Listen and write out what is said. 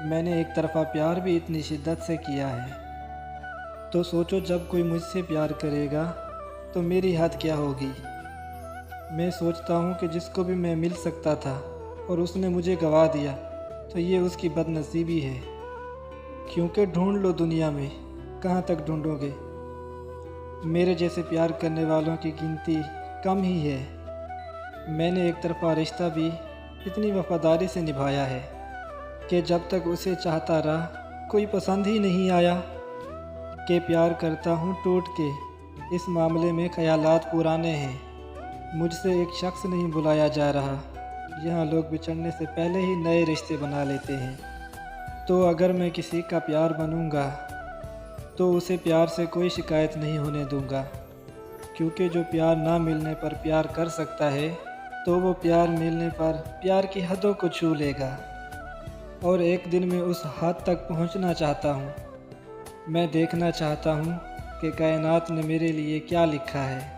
मैंने एक तरफ़ा प्यार भी इतनी शिद्दत से किया है, तो सोचो जब कोई मुझसे प्यार करेगा तो मेरी हद क्या होगी। मैं सोचता हूँ कि जिसको भी मैं मिल सकता था और उसने मुझे गवा दिया, तो ये उसकी बदनसीबी है। क्योंकि ढूंढ लो दुनिया में, कहाँ तक ढूंढोगे। मेरे जैसे प्यार करने वालों की गिनती कम ही है। मैंने एक तरफ़ा रिश्ता भी इतनी वफ़ादारी से निभाया है कि जब तक उसे चाहता रहा कोई पसंद ही नहीं आया कि प्यार करता हूँ टूट के। इस मामले में ख़यालात पुराने हैं, मुझसे एक शख्स नहीं बुलाया जा रहा। यहाँ लोग बिछड़ने से पहले ही नए रिश्ते बना लेते हैं। तो अगर मैं किसी का प्यार बनूँगा तो उसे प्यार से कोई शिकायत नहीं होने दूँगा, क्योंकि जो प्यार ना मिलने पर प्यार कर सकता है तो वो प्यार मिलने पर प्यार की हदों को छू लेगा। और एक दिन मैं उस हद तक पहुँचना चाहता हूँ। मैं देखना चाहता हूँ कि कायनात ने मेरे लिए क्या लिखा है।